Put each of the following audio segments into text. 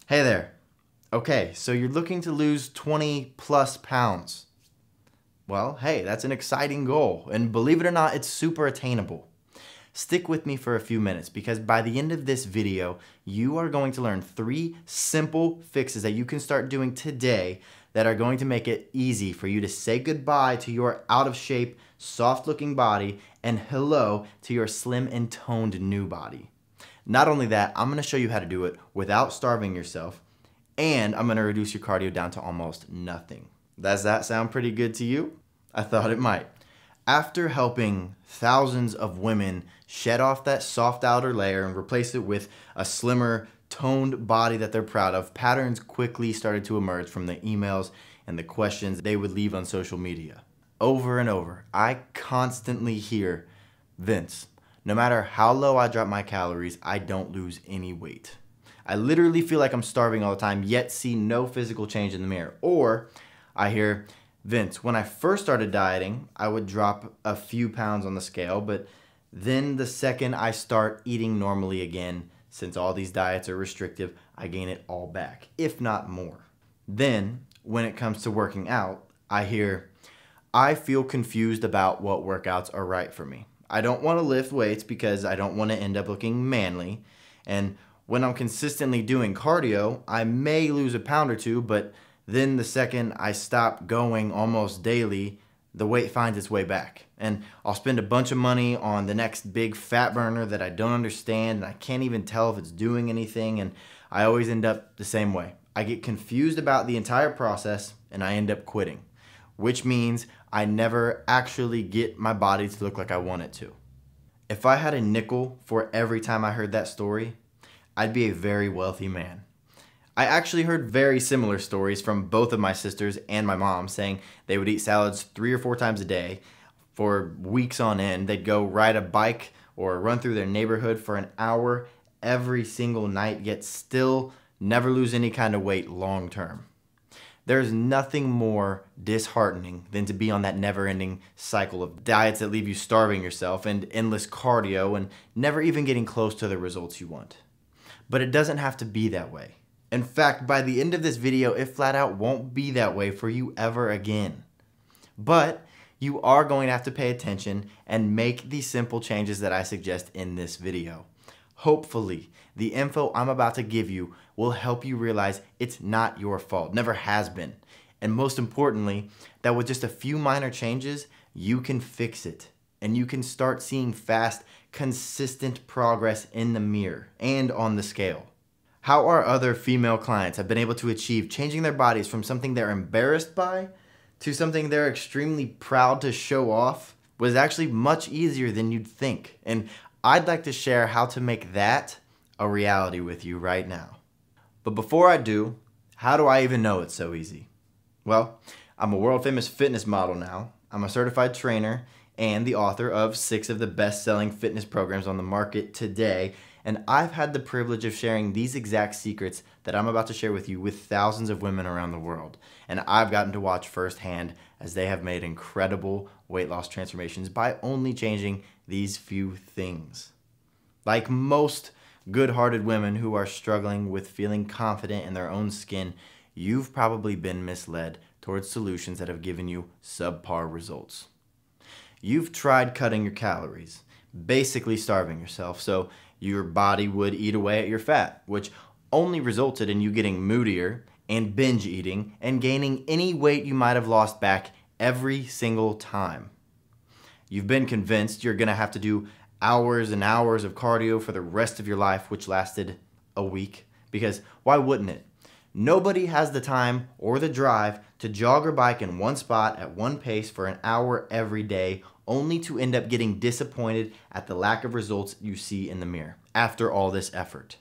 Hey there. Okay, so you're looking to lose 20 plus pounds. Well, hey, that's an exciting goal, and believe it or not, it's super attainable. Stick with me for a few minutes because by the end of this video, you are going to learn 3 simple fixes that you can start doing today that are going to make it easy for you to say goodbye to your out of shape, soft looking body and hello to your slim and toned new body. Not only that, I'm gonna show you how to do it without starving yourself, and I'm gonna reduce your cardio down to almost nothing. Does that sound pretty good to you? I thought it might. After helping thousands of women shed off that soft outer layer and replace it with a slimmer, toned body that they're proud of, patterns quickly started to emerge from the emails and the questions they would leave on social media. Over and over, I constantly hear, Vince, no matter how low I drop my calories, I don't lose any weight. I literally feel like I'm starving all the time, yet see no physical change in the mirror. Or I hear, Vince, when I first started dieting, I would drop a few pounds on the scale, but then the second I start eating normally again, since all these diets are restrictive, I gain it all back, if not more. Then, when it comes to working out, I hear, I feel confused about what workouts are right for me. I don't want to lift weights because I don't want to end up looking manly. And when I'm consistently doing cardio, I may lose a pound or two, but then the second I stop going almost daily, the weight finds its way back. And I'll spend a bunch of money on the next big fat burner that I don't understand and I can't even tell if it's doing anything, and I always end up the same way. I get confused about the entire process and I end up quitting, which means I never actually get my body to look like I want it to. If I had a nickel for every time I heard that story, I'd be a very wealthy man. I actually heard very similar stories from both of my sisters and my mom saying they would eat salads 3 or 4 times a day for weeks on end. They'd go ride a bike or run through their neighborhood for an hour every single night, yet still never lose any kind of weight long term. There's nothing more disheartening than to be on that never-ending cycle of diets that leave you starving yourself and endless cardio and never even getting close to the results you want. But it doesn't have to be that way. In fact, by the end of this video, it flat out won't be that way for you ever again. But you are going to have to pay attention and make the simple changes that I suggest in this video. Hopefully, the info I'm about to give you will help you realize it's not your fault, never has been. And most importantly, that with just a few minor changes, you can fix it. And you can start seeing fast, consistent progress in the mirror and on the scale. How our other female clients have been able to achieve changing their bodies from something they're embarrassed by to something they're extremely proud to show off was actually much easier than you'd think. And I'd like to share how to make that a reality with you right now. But before I do, how do I even know it's so easy? Well, I'm a world famous fitness model now. I'm a certified trainer and the author of 6 of the best-selling fitness programs on the market today. And I've had the privilege of sharing these exact secrets that I'm about to share with you with thousands of women around the world. And I've gotten to watch firsthand as they have made incredible weight loss transformations by only changing these few things. Like most good-hearted women who are struggling with feeling confident in their own skin, you've probably been misled towards solutions that have given you subpar results. You've tried cutting your calories, basically starving yourself so your body would eat away at your fat, which only resulted in you getting moodier and binge eating and gaining any weight you might have lost back every single time. You've been convinced you're gonna have to do hours and hours of cardio for the rest of your life, which lasted a week, because why wouldn't it? Nobody has the time or the drive to jog or bike in one spot at one pace for an hour every day, only to end up getting disappointed at the lack of results you see in the mirror after all this effort.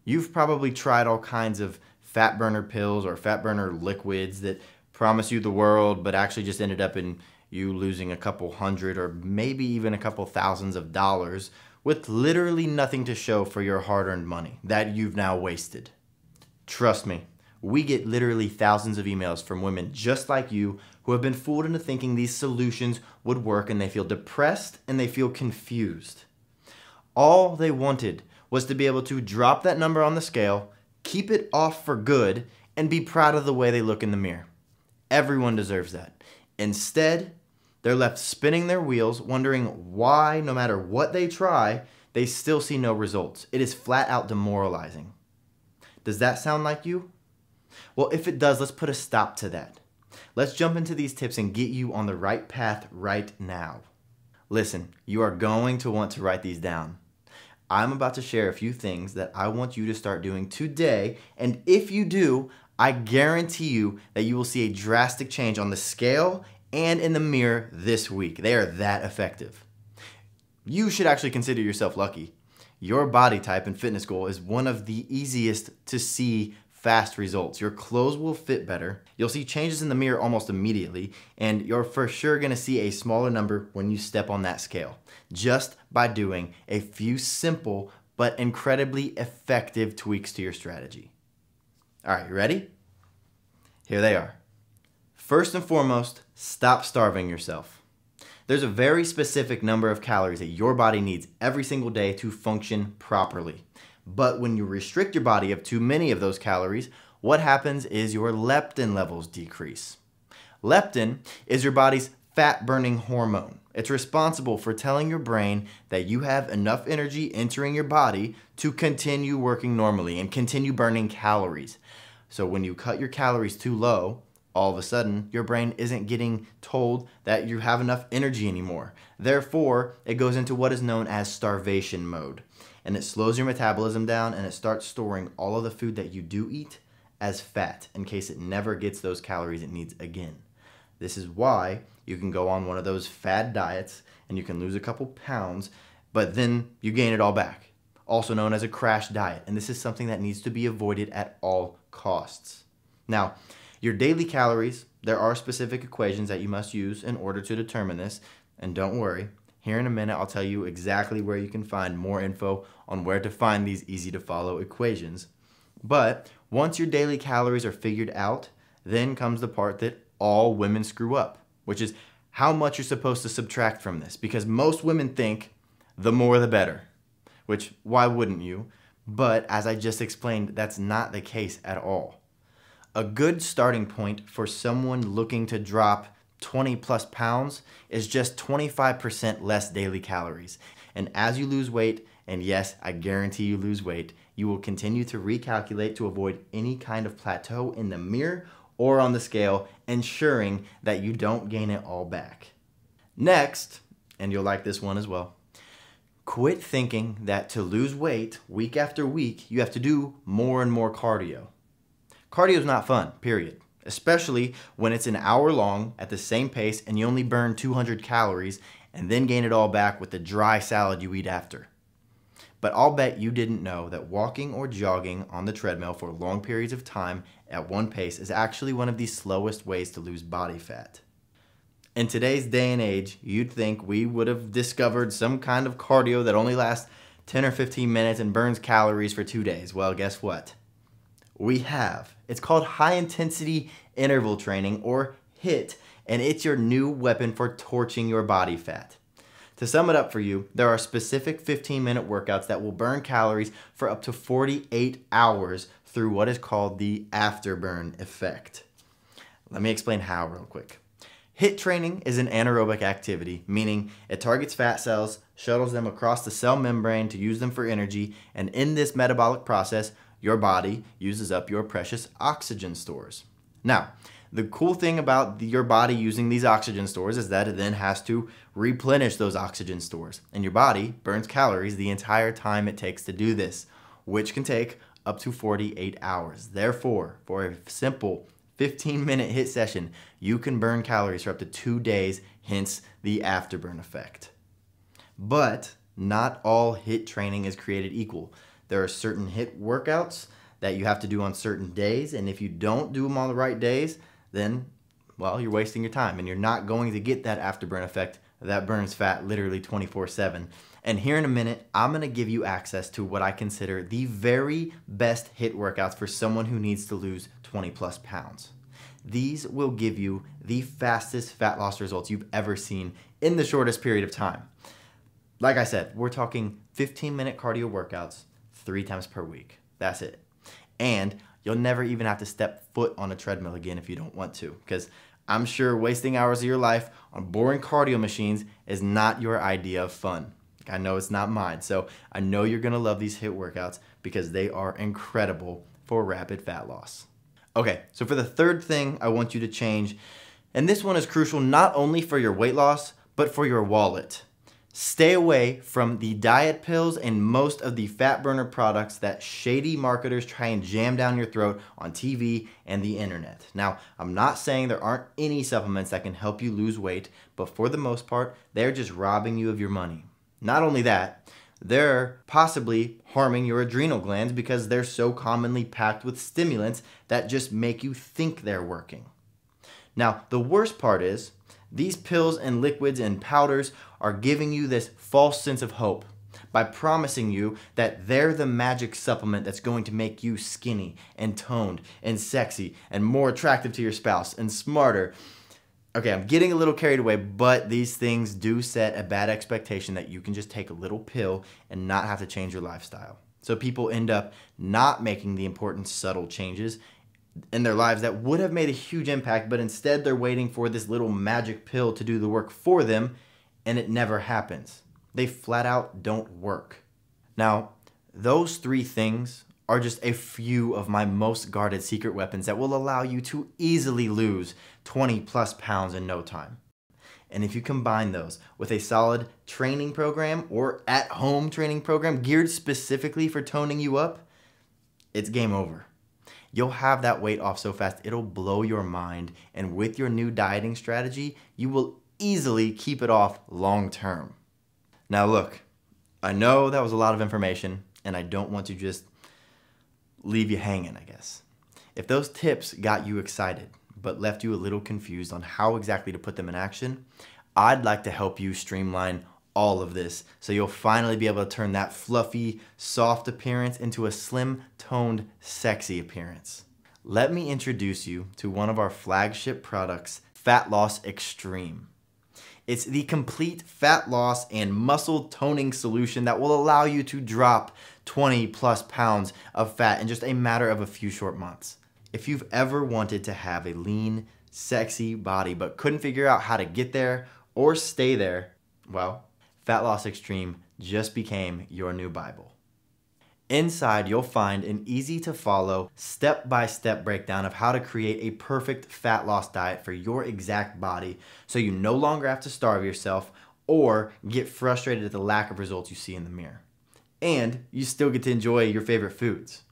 You've probably tried all kinds of fat burner pills or fat burner liquids that promise you the world, but actually just ended up in you losing a couple hundred or maybe even a couple thousands of dollars with literally nothing to show for your hard-earned money that you've now wasted. Trust me, we get literally thousands of emails from women just like you who have been fooled into thinking these solutions would work, and they feel depressed and they feel confused. All they wanted was to be able to drop that number on the scale, Keep it off for good and be proud of the way they look in the mirror. Everyone deserves that. Instead, they're left spinning their wheels, wondering why, no matter what they try, they still see no results. It is flat out demoralizing. Does that sound like you? Well, if it does, let's put a stop to that. Let's jump into these tips and get you on the right path right now. Listen, you are going to want to write these down. I'm about to share a few things that I want you to start doing today, and if you do, I guarantee you that you will see a drastic change on the scale and in the mirror this week. They are that effective. You should actually consider yourself lucky. Your body type and fitness goal is one of the easiest to see fast results. Your clothes will fit better. You'll see changes in the mirror almost immediately, and you're for sure going to see a smaller number when you step on that scale, just by doing a few simple but incredibly effective tweaks to your strategy. All right, you ready? Here they are. First and foremost, stop starving yourself. There's a very specific number of calories that your body needs every single day to function properly. But when you restrict your body of too many of those calories, what happens is your leptin levels decrease. Leptin is your body's fat-burning hormone. It's responsible for telling your brain that you have enough energy entering your body to continue working normally and continue burning calories. So when you cut your calories too low, all of a sudden, your brain isn't getting told that you have enough energy anymore. Therefore, it goes into what is known as starvation mode. And it slows your metabolism down and it starts storing all of the food that you do eat as fat in case it never gets those calories it needs again. This is why you can go on one of those fad diets and you can lose a couple pounds, but then you gain it all back, also known as a crash diet. And this is something that needs to be avoided at all costs. Now, your daily calories, there are specific equations that you must use in order to determine this. And don't worry, here in a minute, I'll tell you exactly where you can find more info on where to find these easy to follow equations. But once your daily calories are figured out, then comes the part that all women screw up, which is how much you're supposed to subtract from this. Because most women think the more the better, which why wouldn't you? But as I just explained, that's not the case at all. A good starting point for someone looking to drop 20 plus pounds is just 25% less daily calories. And as you lose weight, and yes, I guarantee you lose weight, you will continue to recalculate to avoid any kind of plateau in the mirror or on the scale, ensuring that you don't gain it all back. Next, and you'll like this one as well, quit thinking that to lose weight week after week, you have to do more and more cardio. Cardio is not fun, period. Especially when it's an hour long at the same pace and you only burn 200 calories and then gain it all back with the dry salad you eat after. But I'll bet you didn't know that walking or jogging on the treadmill for long periods of time at one pace is actually one of the slowest ways to lose body fat. In today's day and age, you'd think we would have discovered some kind of cardio that only lasts 10 or 15 minutes and burns calories for 2 days. Well, guess what? We have. It's called high intensity interval training, or HIIT, and it's your new weapon for torching your body fat. To sum it up for you, there are specific 15-minute workouts that will burn calories for up to 48 hours through what is called the afterburn effect. Let me explain how real quick. HIIT training is an anaerobic activity, meaning it targets fat cells, shuttles them across the cell membrane to use them for energy, and in this metabolic process, your body uses up your precious oxygen stores. Now, the cool thing about your body using these oxygen stores is that it then has to replenish those oxygen stores. And your body burns calories the entire time it takes to do this, which can take up to 48 hours. Therefore, for a simple 15-minute HIIT session, you can burn calories for up to 2 days, hence the afterburn effect. But not all HIIT training is created equal. There are certain HIIT workouts that you have to do on certain days, and if you don't do them on the right days, then, well, you're wasting your time, and you're not going to get that afterburn effect that burns fat literally 24/7. And here in a minute, I'm going to give you access to what I consider the very best HIIT workouts for someone who needs to lose 20 plus pounds. These will give you the fastest fat loss results you've ever seen in the shortest period of time. Like I said, we're talking 15-minute cardio workouts 3 times per week. That's it. And you'll never even have to step foot on a treadmill again if you don't want to, because I'm sure wasting hours of your life on boring cardio machines is not your idea of fun. I know it's not mine, so I know you're gonna love these HIIT workouts because they are incredible for rapid fat loss. Okay, so for the third thing I want you to change, and this one is crucial not only for your weight loss, but for your wallet. Stay away from the diet pills and most of the fat burner products that shady marketers try and jam down your throat on TV and the internet. Now, I'm not saying there aren't any supplements that can help you lose weight, but for the most part, they're just robbing you of your money. Not only that, they're possibly harming your adrenal glands because they're so commonly packed with stimulants that just make you think they're working. Now, the worst part is, these pills and liquids and powders are giving you this false sense of hope by promising you that they're the magic supplement that's going to make you skinny and toned and sexy and more attractive to your spouse and smarter. Okay, I'm getting a little carried away, but these things do set a bad expectation that you can just take a little pill and not have to change your lifestyle. So people end up not making the important subtle changes in their lives that would have made a huge impact, but instead they're waiting for this little magic pill to do the work for them, and it never happens. They flat out don't work. Now, those three things are just a few of my most guarded secret weapons that will allow you to easily lose 20 plus pounds in no time. And if you combine those with a solid training program or at-home training program geared specifically for toning you up, it's game over. You'll have that weight off so fast, it'll blow your mind. And with your new dieting strategy, you will easily keep it off long term. Now look, I know that was a lot of information and I don't want to just leave you hanging, I guess. If those tips got you excited, but left you a little confused on how exactly to put them in action, I'd like to help you streamline all of this so you'll finally be able to turn that fluffy, soft appearance into a slim, toned, sexy appearance. Let me introduce you to one of our flagship products, Fat Loss Extreme. It's the complete fat loss and muscle toning solution that will allow you to drop 20 plus pounds of fat in just a matter of a few short months. If you've ever wanted to have a lean, sexy body but couldn't figure out how to get there or stay there, well, Fat Loss Extreme just became your new Bible. Inside, you'll find an easy-to-follow, step-by-step breakdown of how to create a perfect fat loss diet for your exact body so you no longer have to starve yourself or get frustrated at the lack of results you see in the mirror. And you still get to enjoy your favorite foods.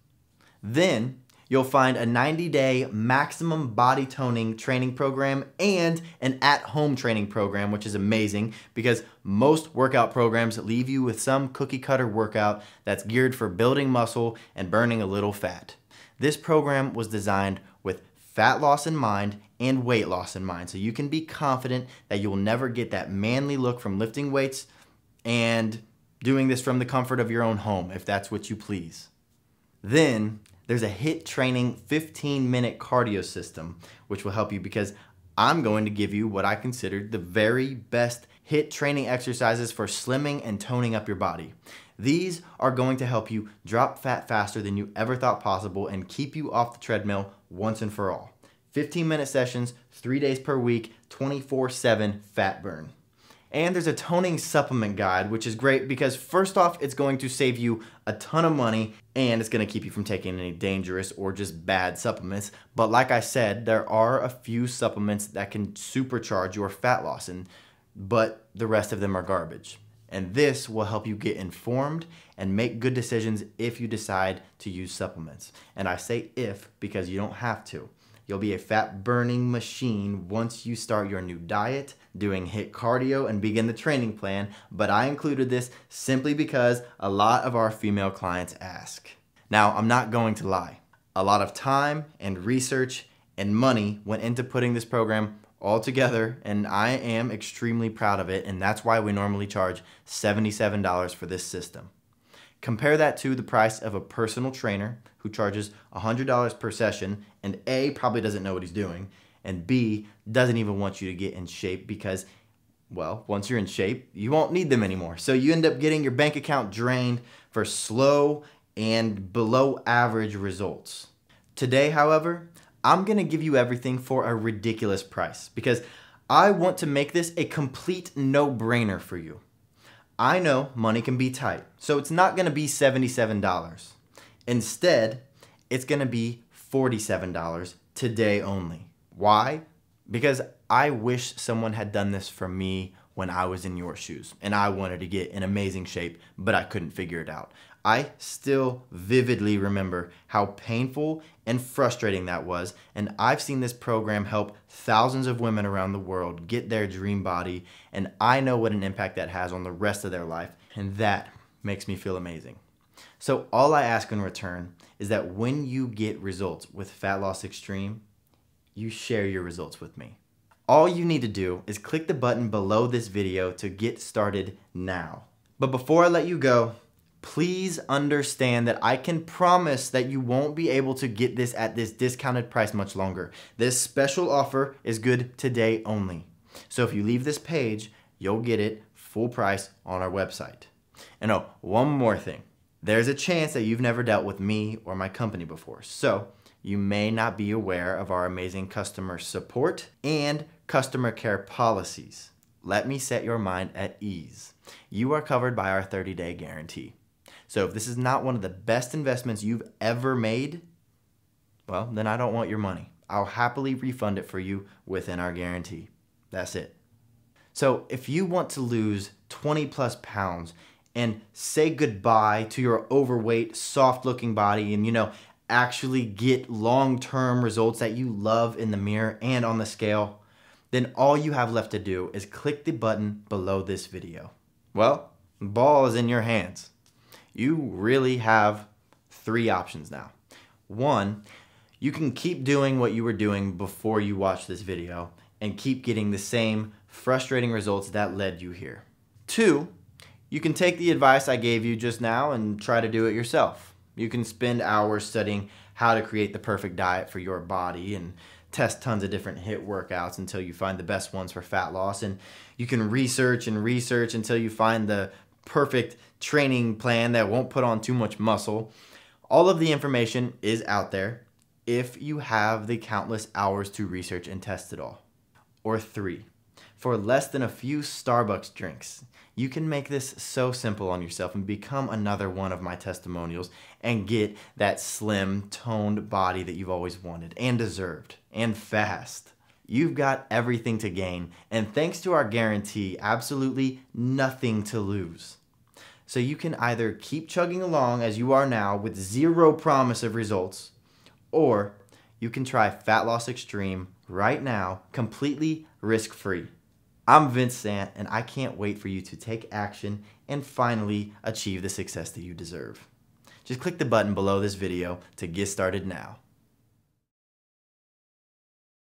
Then, you'll find a 90-day maximum body toning training program and an at-home training program, which is amazing because most workout programs leave you with some cookie-cutter workout that's geared for building muscle and burning a little fat. This program was designed with fat loss in mind and weight loss in mind, so you can be confident that you'll never get that manly look from lifting weights and doing this from the comfort of your own home, if that's what you please. Then, there's a HIIT training 15-minute cardio system, which will help you because I'm going to give you what I consider the very best HIIT training exercises for slimming and toning up your body. These are going to help you drop fat faster than you ever thought possible and keep you off the treadmill once and for all. 15-minute sessions, 3 days per week, 24/7 fat burn. And there's a toning supplement guide, which is great because first off, it's going to save you a ton of money and it's going to keep you from taking any dangerous or just bad supplements. But like I said, there are a few supplements that can supercharge your fat loss, but the rest of them are garbage. And this will help you get informed and make good decisions if you decide to use supplements. And I say if because you don't have to. You'll be a fat burning machine once you start your new diet, doing HIIT cardio, and begin the training plan, but I included this simply because a lot of our female clients ask. Now, I'm not going to lie. A lot of time and research and money went into putting this program all together, and I am extremely proud of it, and that's why we normally charge $77 for this system. Compare that to the price of a personal trainer who charges $100 per session and A, probably doesn't know what he's doing, and B, doesn't even want you to get in shape because, well, once you're in shape, you won't need them anymore. So you end up getting your bank account drained for slow and below average results. Today, however, I'm gonna give you everything for a ridiculous price because I want to make this a complete no-brainer for you. I know money can be tight, so it's not gonna be $77. Instead, it's gonna be $47 today only. Why? Because I wish someone had done this for me when I was in your shoes and I wanted to get in amazing shape, but I couldn't figure it out. I still vividly remember how painful and frustrating that was, and I've seen this program help thousands of women around the world get their dream body, and I know what an impact that has on the rest of their life, and that makes me feel amazing. So all I ask in return is that when you get results with Fat Loss Extreme, you share your results with me. All you need to do is click the button below this video to get started now. But before I let you go, please understand that I can promise that you won't be able to get this at this discounted price much longer. This special offer is good today only. So if you leave this page, you'll get it full price on our website. And oh, one more thing. There's a chance that you've never dealt with me or my company before. So you may not be aware of our amazing customer support and customer care policies. Let me set your mind at ease. You are covered by our 30-day guarantee. So if this is not one of the best investments you've ever made, well, then I don't want your money. I'll happily refund it for you within our guarantee. That's it. So if you want to lose 20 plus pounds and say goodbye to your overweight, soft-looking body and, actually get long-term results that you love in the mirror and on the scale, then all you have left to do is click the button below this video. Well, the ball is in your hands. You really have 3 options now. 1, you can keep doing what you were doing before you watched this video and keep getting the same frustrating results that led you here. 2, you can take the advice I gave you just now and try to do it yourself. You can spend hours studying how to create the perfect diet for your body and test tons of different HIIT workouts until you find the best ones for fat loss. And you can research until you find the perfect training plan that won't put on too much muscle. All of the information is out there if you have the countless hours to research and test it all. Or 3, for less than a few Starbucks drinks, you can make this so simple on yourself and become another one of my testimonials and get that slim, toned body that you've always wanted and deserved, and fast. You've got everything to gain, and thanks to our guarantee, absolutely nothing to lose. So you can either keep chugging along as you are now with 0 promise of results, or you can try Fat Loss Extreme right now, completely risk-free. I'm Vincent, and I can't wait for you to take action and finally achieve the success that you deserve. Just click the button below this video to get started now.